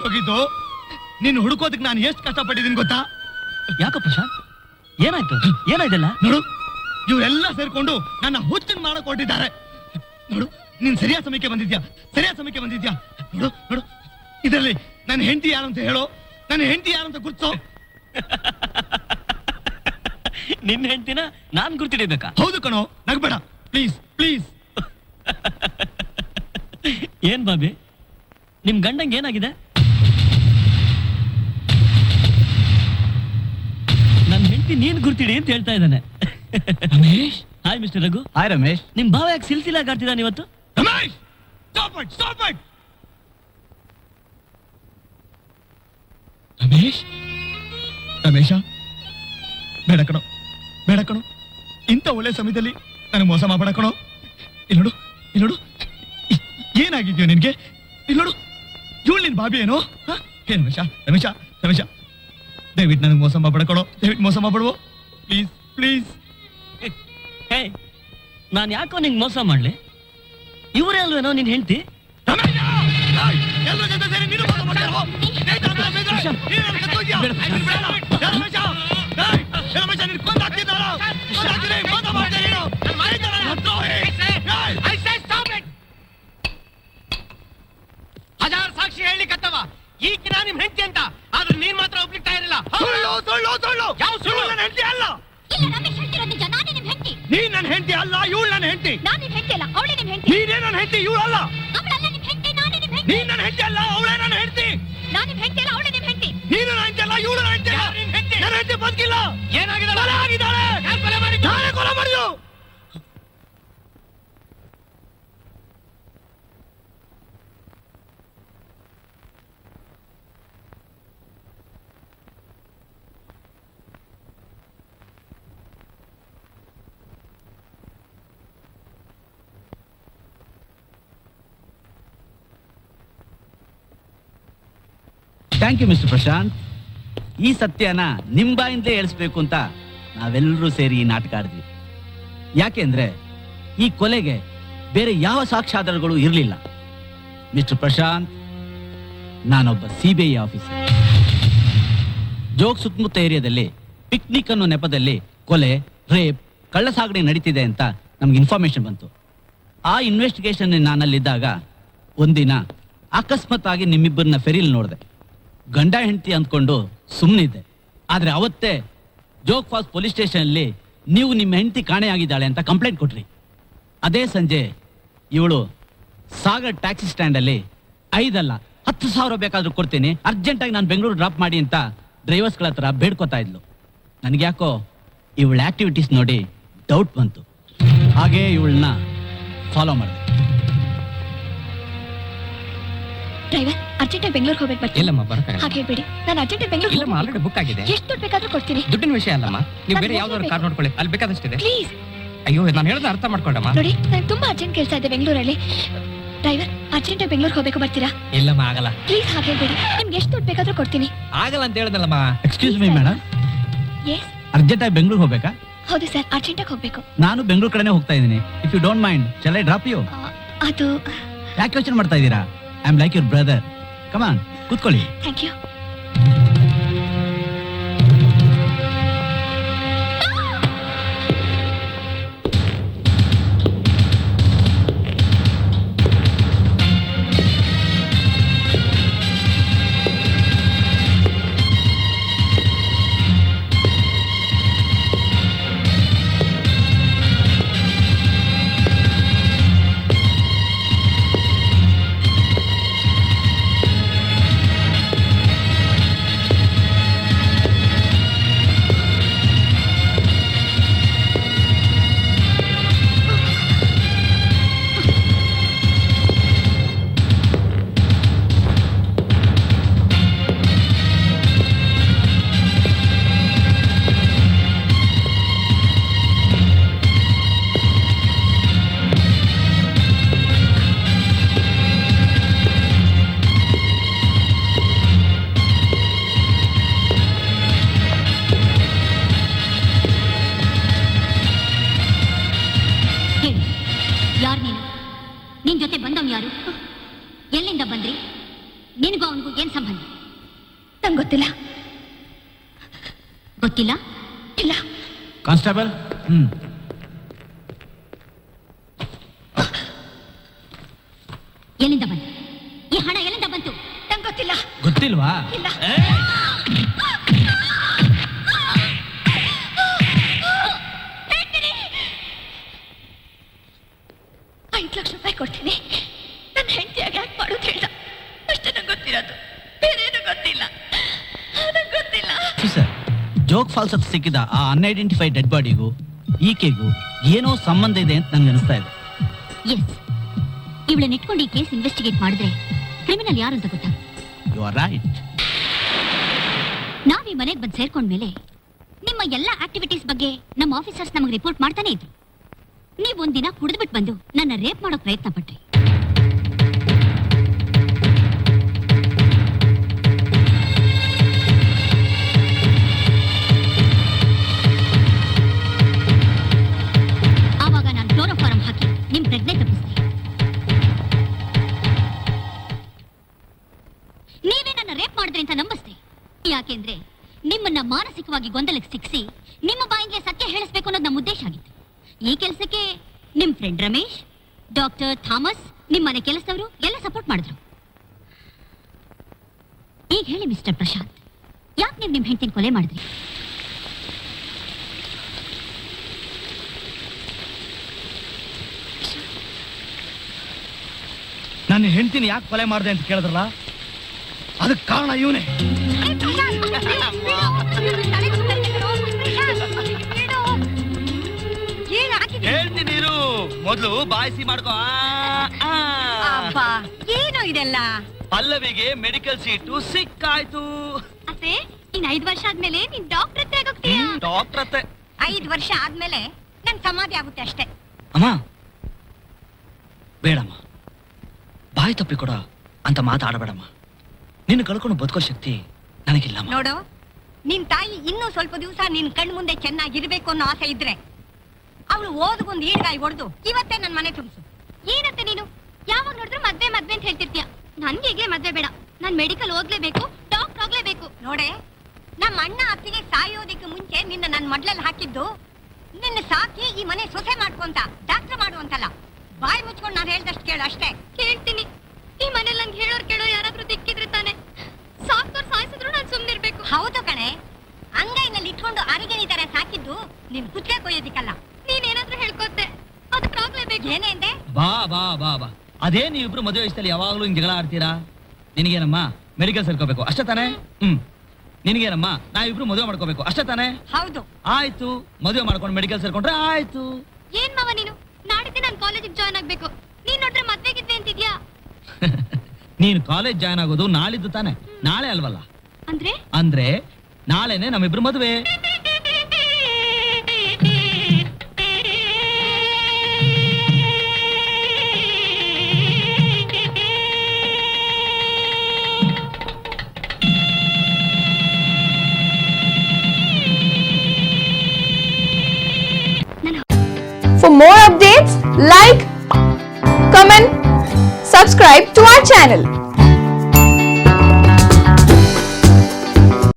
ಹೋಗಿದ್ದು. ನೀನು ಹುಡುಕೋದಕ್ಕೆ ನಾನು ಎಷ್ಟು ಕಷ್ಟಪಟ್ಟಿದ್ದೀನಿ ಗೊತ್ತಾ? ಯಾಕೋ ಪ್ರಶಾಂತ್, ಏನಾಯ್ತು? ಏನಾಯ್ತಲ್ಲ? ನೋಡು, ಇವರೆಲ್ಲ ಸೇರ್ಕೊಂಡು ನನ್ನ ಹುಚ್ಚನ್ ಮಾಡಕ್ ಹೊರಟಿದ್ದಾರೆ. ನೋಡು, ನೀನ್ ಸರಿಯಾದ ಸಮಯಕ್ಕೆ ಬಂದಿದ್ಯಾ, ಸರಿಯಾದ ಸಮಯಕ್ಕೆ ಬಂದಿದ್ಯಾ. ನೋಡು ನೋಡು, ಇದರಲ್ಲಿ ನನ್ನ ಹೆಂಡತಿ ಯಾರು ಅಂತ ಹೇಳೋ, ನನ್ನ ಹೆಂಡತಿ ಯಾರು ಅಂತ ಗುರ್ಸೋ. ನಿನ್ನ ಹೆಂಡತಿನ ನಾನ್ ಗುರ್ತಿಡಿಬೇಕಾ? ಹೌದು ಕಣೋ, ನಗ್ಬೇಡ ಪ್ಲೀಸ್ ಪ್ಲೀಸ್. ಏನ್ ಬಾಬಿ, ನಿಮ್ ಗಂಡಂಗೆ ಏನಾಗಿದೆ? ನನ್ನ ಹೆಂಡತಿ ನೀನ್ ಗುರ್ತಿಡಿ ಅಂತ ಹೇಳ್ತಾ ಇದ್ದಾನೆ. Ramesh. Hi mister Raghu. Hi Ramesh. ನಿಮ್ ಭಾವ ಯಾಕೆ ಸಿಲ್ಸಿಲಾಗಿ ಆಡ್ತಿದ್ದಾನೆ ಇವತ್ತು? Ramesh, stop it, stop it. Ramesh, ರಮೇಶ, ಬೇಡ ಕಣೋ, ಬೇಡ ಕಣೋ. ಇಂಥ ಒಳ್ಳೆ ಸಮಯದಲ್ಲಿ ನನಗೆ ಮೋಸ ಮಾಡಬೇಡ ಕಣೋ. ಇಲ್ಲೋಡು, ಇಲ್ಲೋಡು, ಏನಾಗಿದ್ಯೋ ನಿನ್ಗೆ? ಇಲ್ಲೋಡು, ಇವಳು ನಿನ್ ಬಾಬಿ ಏನೋ? ಹೇ ರಮೇಶ, ರಮೇಶ, ರಮೇಶ, ದಯವಿಟ್ಟು ನನಗೆ ಮೋಸ ಮಾಡಬೇಡ ಕಣೋ, ದಯವಿಟ್ಟು ಮೋಸ ಮಾಡಬೇಡವೋ, ಪ್ಲೀಸ್ ಪ್ಲೀಸ್. ಹೇ, ನಾನು ಯಾಕೋ ನಿಂಗೆ ಮೋಸ ಮಾಡ್ಲಿ? ಇವರೇ ಅಲ್ವೇನೋ ನಿನ್ ಹೆಂಡತಿ? ಹಜಾರ್ ಸಾಕ್ಷಿ ಹೇಳಿಕತ್ತವ ಈಗಿನ ನಿಮ್ ಹೆಂಡತಿ ಅಂತ, ಆದ್ರೆ ನೀನ್ ಮಾತ್ರ ಒಪ್ಲಿಕ್ಕೆ ತಯಾರಿಲ್ಲ. ಯಾವ ಸುಳ್ಳು? ನನ್ನ ಹೆಂಡತಿ ಅಲ್ಲ. ನೀನ್ ನನ್ನ ಹೆಂಡತಿ ಅಲ್ಲ, ಇವಳು ನನ್ನ ಹೆಂಡತಿ. ನೀನೇ ನನ್ನ ಹೆಂಡತಿ, ಇವಳು ಅಲ್ಲ. ನೀನ್ ನನ್ನ ಹೆಂಡತಿ ಅಲ್ಲ, ಅವಳೇ ನನ್ನ ಹೆಂಡತಿ. ನೀನು ನನ್ನ ಹೆಂಡತಿ ಅಲ್ಲ, ಇವಳು ನನ್ನ ಹೆಂಡತಿ. ನನ್ನ ಹೆಂಡತಿ ಬದುಕಿಲ್ಲ. ಏನಾಗಿದ್ದಾಳೆ? ನಾನೇ ಕೊಲೆ ಮಾಡಿದ್ದು. Thank you mister Prashant. ಈ ಸತ್ಯನ ನಿಮ್ ಬಾಯಿಂದಲೇ ಹೇಳಿಸ್ಬೇಕು ಅಂತ ನಾವೆಲ್ಲರೂ ಸೇರಿ ಈ ನಾಟಕ ಆಡಿದ್ವಿ. ಯಾಕೆಂದ್ರೆ ಈ ಕೊಲೆಗೆ ಬೇರೆ ಯಾವ ಸಾಕ್ಷ್ಯಾಧಾರಗಳು ಇರಲಿಲ್ಲ. ಮಿಸ್ಟರ್ ಪ್ರಶಾಂತ್, ನಾನೊಬ್ಬ CBI ಆಫೀಸರ್. ಜೋಗ್ ಸುತ್ತಮುತ್ತ ಏರಿಯಾದಲ್ಲಿ ಪಿಕ್ನಿಕ್ ಅನ್ನೋ ನೆಪದಲ್ಲಿ ಕೊಲೆ, ರೇಪ್, ಕಳ್ಳಸಾಗಣೆ ನಡೀತಿದೆ ಅಂತ ನಮ್ಗೆ ಇನ್ಫಾರ್ಮೇಶನ್ ಬಂತು. ಆ ಇನ್ವೆಸ್ಟಿಗೇಷನ್ ನಾನಲ್ಲಿದ್ದಾಗ ಒಂದಿನ ಅಕಸ್ಮಾತ್ ಆಗಿ ನಿಮ್ಮಿಬ್ಬರನ್ನ ಫೆರಿಲ್ ನೋಡಿದೆ. ಗಂಡ ಹೆಂಡತಿ ಅಂದ್ಕೊಂಡು ಸುಮ್ಮನಿದ್ದೆ. ಆದ್ರೆ ಅವತ್ತೇ ಜೋಗ್ ಫಾಲ್ಸ್ ಪೊಲೀಸ್ ಸ್ಟೇಷನ್ ನೀವು ನಿಮ್ಮ ಹೆಂಡತಿ ಕಾಣೆಯಾಗಿದ್ದಾಳೆ ಅಂತ ಕಂಪ್ಲೇಂಟ್ ಕೊಟ್ರಿ. ಅದೇ ಸಂಜೆ ಇವಳು ಸಾಗರ್ ಟ್ಯಾಕ್ಸಿ ಸ್ಟ್ಯಾಂಡ್ ಅಲ್ಲಿ 5 ಅಲ್ಲ 10,000 ಬೇಕಾದ್ರೂ ಕೊಡ್ತೀನಿ, ಅರ್ಜೆಂಟಾಗಿ ನಾನು ಬೆಂಗಳೂರು ಡ್ರಾಪ್ ಮಾಡಿ ಅಂತ ಡ್ರೈವರ್ಸ್ಗಳ ಹತ್ರ ಬೇಡ್ಕೋತಾ ಇದ್ಲು. ನನಗೆ ಯಾಕೋ ಇವಳ ಆಕ್ಟಿವಿಟೀಸ್ ನೋಡಿ ಡೌಟ್ ಬಂತು. ಹಾಗೆ ಇವಳನ್ನ ಫಾಲೋ ಮಾಡಿದೆ. ಡ್ರೈವರ್, ಅರ್ಜೆಂಟಾಗಿ ಬೆಂಗಳೂರಿಗೆ ಹೋಗ್ಬೇಕು. ಬರ್ತೀನಿ. ಇಲ್ಲಮ್ಮ, ಬರಕ್ಕಾಗಲ್ಲ. ಹಾಗೆ ಹೇಳ್ಬೇಡಿ, ನಾನು ಅರ್ಜೆಂಟಾಗಿ ಬೆಂಗಳೂರಿಗೆ. ಇಲ್ಲಮ್ಮ, ಆಲ್ರೆಡಿ ಬುಕ್ ಆಗಿದೆ. ಎಷ್ಟು ದುಡ್ಡು ಬೇಕಾದ್ರೂ ಕೊಡ್ತೀನಿ. ದುಡ್ಡಿನ ವಿಷಯ ಅಲ್ಲಮ್ಮ, ನೀವು ಬೇರೆ ಯಾವ್ದಾದ್ರು ಕಾರ್ ನೋಡ್ಕೊಳ್ಳಿ, ಅಲ್ಲಿ ಬೇಕಾದಷ್ಟಿದೆ. ಪ್ಲೀಸ್. ಅಯ್ಯೋ, ನಾನು ಹೇಳೋದು ಅರ್ಥ ಮಾಡ್ಕೊಂಡಮ್ಮ. ನೋಡಿ, ನಾನು ತುಂಬಾ ಅರ್ಜೆಂಟ್ ಕೆಲಸ ಇದೆ ಬೆಂಗಳೂರಲ್ಲಿ. ಡ್ರೈವರ್, ಅರ್ಜೆಂಟಾಗಿ ಬೆಂಗಳೂರಿಗೆ ಹೋಗ್ಬೇಕು, ಬರ್ತೀರಾ? ಇಲ್ಲಮ್ಮ, ಆಗಲ್ಲ. ಪ್ಲೀಸ್ ಹಾಗೆ ಹೇಳ್ಬೇಡಿ, ನಿಮ್ಗೆ ಎಷ್ಟು ದುಡ್ಡು ಬೇಕಾದ್ರೂ ಕೊಡ್ತೀನಿ. ಆಗಲ್ಲ ಅಂತ ಹೇಳಿದ್ನಲ್ಲಮ್ಮ. Excuse me madam, yes. ಅರ್ಜೆಂಟಾಗಿ ಬೆಂಗಳೂರು ಹೋಗ್ಬೇಕಾ? ಹೌದು ಸರ್, ಅರ್ಜೆಂಟಾಗಿ ಹೋಗ್ಬೇಕು. ನಾನು ಬೆಂಗಳೂರು ಕಡೆನೇ ಹೋಗ್ತಾ ಇದ್ದೀನಿ. If you don't mind, shall I drop you? ಅದು ಯಾಕೆ ಯೋಚನೆ ಮಾಡ್ತಾ ಇದ್ದೀರಾ? I am like your brother. Come on, ಕೂತ್ಕೊಳ್ಳಿ. Thank you. ನಂಗೆ ಗೊತ್ತಿಲ್ಲ. ಗೊತ್ತಿಲ್ಲ? ಇಲ್ಲ. ಕಾನ್ಸ್ಟೇಬಲ್, ಎಲ್ಲಿಂದ ಬಂತು ಈ ಹಣ? ಎಲ್ಲಿಂದ ಬಂತು? ನಂಗೆ ಗೊತ್ತಿಲ್ಲ. ಗೊತ್ತಿಲ್ವಾ? ಇಲ್ಲ. 5 ಲಕ್ಷ ರೂಪಾಯಿ ಕೊಡ್ತೀನಿ, ನನ್ನ ಹೆಂಡತಿಯಾಗಿ ಯಾಕೆ ಮಾಡೋದು ಹೇಳ್ದ. ಅಷ್ಟೇ ನಂಗೆ ಗೊತ್ತಿರೋದು, ಬೇರೇನು ಗೊತ್ತಿಲ್ಲ. ನಂಗೆ ಗೊತ್ತಿಲ್ಲ. ಸರ್, ಜೋಗ್ ಫಾಲ್ಸ್ ಹತ್ರ ಸಿಕ್ಕಿದ ಆ ಅನ್ಐಡೆಂಟಿಫೈಡ್ ಡೆಡ್ ಬಾಡಿಗೂ ಈಕೆಗೂ ಏನೋ ಸಂಬಂಧ ಇದೆ ಅಂತ ನನ್ಗೆ ಅನಿಸ್ತಾ ಇದೆ. ಎಸ್, ಇವಳನ್ನ ಇಟ್ಕೊಂಡು ಈ ಕೇಸ್ ಇನ್ವೆಸ್ಟಿಗೇಟ್ ಮಾಡಿದ್ರೆ ಕ್ರಿಮಿನಲ್ ಯಾರು ಅಂತ ಗೊತ್ತಾ? You are right. ನಾವ್ ಈ ಮನೆಗೆ ಬಂದು ಸೇರ್ಕೊಂಡ್ಮೇಲೆ ನಿಮ್ಮ ಎಲ್ಲ ಆಕ್ಟಿವಿಟೀಸ್ ಬಗ್ಗೆ ನಮ್ಮ ಆಫೀಸರ್ಸ್ ನಮಗೆ ರಿಪೋರ್ಟ್ ಮಾಡ್ತಾನೆ ಇದ್ರು. ನೀವು ಒಂದಿನ ಕುಡಿದ್ಬಿಟ್ಟು ಬಂದು ನನ್ನ ರೇಪ್ ಮಾಡೋ ಪ್ರಯತ್ನ ಪಟ್ರಿ. ಆವಾಗ ನಾನು ಕ್ಲೋರೋಫಾರಂ ಹಾಕಿ ನಿಮ್ ಪ್ರಜ್ಞೆ ತಪ್ಪಿಸ್ದೆ. ನೀವೇ ನನ್ನ ರೇಪ್ ಮಾಡಿದ್ರಿ ಅಂತ ನಂಬಿಸ್ದೆ. ಯಾಕೆಂದ್ರೆ ನಿಮ್ಮನ್ನ ಮಾನಸಿಕವಾಗಿ ಗೊಂದಲಕ್ಕೆ ಸಿಕ್ಕಿಸಿ ನಿಮ್ಮ ಬಾಯಿಗೆ ಸತ್ಯ ಹೇಳಿಸ್ಬೇಕು ಅನ್ನೋದು ನಮ್ಮ ಉದ್ದೇಶ ಆಗಿತ್ತು. ಈ ಕೆಲಸಕ್ಕೆ ನಿಮ್ ಫ್ರೆಂಡ್ ರಮೇಶ್, ಡಾಕ್ಟರ್ ಥಾಮಸ್, ನಿಮ್ಮನೆ ಕೆಲಸದವರು ಎಲ್ಲ ಸಪೋರ್ಟ್ ಮಾಡಿದ್ರು. ಈಗ ಹೇಳಿ ಮಿಸ್ಟರ್ ಪ್ರಶಾಂತ್, ಯಾಕೆ ನೀವು ನಿಮ್ ಹೆಂಡತಿನ ಕೊಲೆ ಮಾಡಿದ್ರಿ? ನನ್ನ ಹೆಂಡತಿನ ಯಾಕೆ ಕೊಲೆ ಮಾಡಿದೆ ಅಂತ ಕೇಳಿದ್ರಲ್ಲ, ಅದಕ್ಕೆ ಕಾರಣ ಇವನೇ. ಹೇಳ್ತೀನಿ ಇರು, ಮೊದಲು ಬಾಯಿಸಿ ಮಾಡ್ಕೋ. ಏನು ಇದೆಲ್ಲ? ಪಲ್ಲವಿಗೆ ಮೆಡಿಕಲ್ ಸೀಟು ಸಿಕ್ಕಾಯ್ತು. ಅತ್ತೆ, ಇನ್ 5 ವರ್ಷ ಆದ್ಮೇಲೆ ನೀನ್ ಡಾಕ್ಟರ್ ಹತ್ರ ಹೋಗ್ತೀಯಾ? ಡಾಕ್ಟರ್ ಅತ್ತೆ. 5 ವರ್ಷ ಆದ್ಮೇಲೆ ನನ್ ಸಮಾಧಿ ಆಗುತ್ತೆ ಅಷ್ಟೇ. ಅಮ್ಮ ಬೇಡಮ್ಮ, ಬಾಯಿ ತಪ್ಪಿ ಕೊಡ ಅಂತ ಮಾತಾಡಬೇಡಮ್ಮ. ನಿನ್ನ ಕಳ್ಕೊಂಡು ಬದುಕೋ ಶಕ್ತಿ ನನಗಿಲ್ಲಮ್ಮ. ನೋಡು, ನಿನ್ ತಾಯಿ ಇನ್ನೂ ಸ್ವಲ್ಪ ದಿವಸ ನಿನ್ ಕಣ್ ಮುಂದೆ ಚೆನ್ನಾಗಿರ್ಬೇಕು ಅನ್ನೋ ಆಸೆ ಇದ್ರೆ ಅವಳು ಓದ್ಗೊಂದು ಈಡ್ಗಾಯಿ ಹೊಡೆದು ಇವತ್ತೇ ನನ್ ಮನೆ ತುಂಬಿಸು. ಏನಂತೆ ನೀನು ಯಾವಾಗ ನೋಡಿದ್ರು ಮದ್ವೆ ಮದ್ವೆ ಅಂತ ಹೇಳ್ತಿರ್ತೀಯ. ನನ್ಗೆ ಈಗಲೇ ಮದ್ವೆ ಬೇಡ, ನಾನ್ ಮೆಡಿಕಲ್ ಓದ್ಲೇಬೇಕು, ಡಾಕ್ಟರ್ ಆಗ್ಲೇಬೇಕು. ನೋಡೆ, ನಮ್ಮ ಅಣ್ಣ ಅತ್ತಿಗೆ ಸಾಯೋದಕ್ಕೆ ಮುಂಚೆ ನಿನ್ನ ನನ್ ಮಡ್ಲಲ್ಲಿ ಹಾಕಿದ್ದು ನಿನ್ನ ಸಾಕಿ ಈ ಮನೆ ಸೊಸೆ ಮಾಡ್ಕೊಂತ ಡಾಕ್ಟರ್ ಮಾಡುವಂತಲ್ಲ. ಬಾಯಿ ಮುಚ್ಕೊಂಡು ನಾನು ಹೇಳ್ದಷ್ಟು ಕೇಳು ಅಷ್ಟೇ. ಕೇಳ್ತೀನಿ. ಈ ಮನೇಲಿ ನನ್ಗೆ ಹೇಳೋರು ಕೇಳೋರು ಯಾರಾದ್ರೂ ದಿಕ್ಕಿದ್ರೆ ತಾನೆ. ಸಾಕ್ದವ್ರು ಸಾಯಿಸಿದ್ರು ನಾನು ಸುಮ್ನಿರ್ಬೇಕು. ಹೌದು ಕಣೆ, ಅಂಗೈನಲ್ಲಿ ಇಟ್ಕೊಂಡು ಅರಿಗೆನಿ ತರ ಸಾಕಿದ್ದು ನಿನ್ ಕುತ್ತೆ ಕೊಯ್ಯೋದಿಕ್ಕಲ್ಲ. ನೀನೇನಾದ್ರೂ ಹೇಳ್ಕೊತ್ತೆ, ಅದಕ್ಕಾಗ್ಲೇಬೇಕು. ಏನೇಂದೆ? ಬಾ ಬಾ ಬಾ ಬಾ, ಅದೇ ನೀವಿಬ್ರು ಮದುವೆ ವಯಸ್ಸಲ್ಲಿ ಯಾವಾಗ್ಲೂ ಹಿಂಗ್ ಜಗಳ ಆಡ್ತೀರಾ? ನಿನಗೇನಮ್ಮ ಮೆಡಿಕಲ್ ಸೇರ್ಕೋಬೇಕು ಅಷ್ಟೇ ತಾನೆ? ನಿನಗೇನಮ್ಮ ನಾವಿಬ್ರು ಮದುವೆ ಮಾಡ್ಕೋಬೇಕು ಅಷ್ಟೇ ತಾನೆ? ಹೌದು. ಆಯ್ತು, ಮದುವೆ ಮಾಡ್ಕೊಂಡು ಮೆಡಿಕಲ್ ಸೇರ್ಕೊಂಡ್ರೆ ಆಯ್ತು. ಏನ್ ಮಾವ ನೀನು? ನಾಡಿದ್ದೆ ನಾನು ಕಾಲೇಜಿಗೆ ಜಾಯ್ನ್ ಆಗ್ಬೇಕು. ನೀನ್ ನೋಡ್ರೆ ಮದ್ವೆಗಿದ್ದೆ ಅಂತಿದ್ಯಾ? ನೀನು ಕಾಲೇಜ್ ಜಾಯ್ನ್ ಆಗೋದು ನಾಳಿದ್ದು ತಾನೆ, ನಾಳೆ ಅಲ್ವಲ್ಲ? ಅಂದ್ರೆ ಅಂದ್ರೆ ನಾಳೆನೆ ನಮ್ಮಿಬ್ರು ಮದುವೆ. For more updates, like, comment, subscribe to our channel.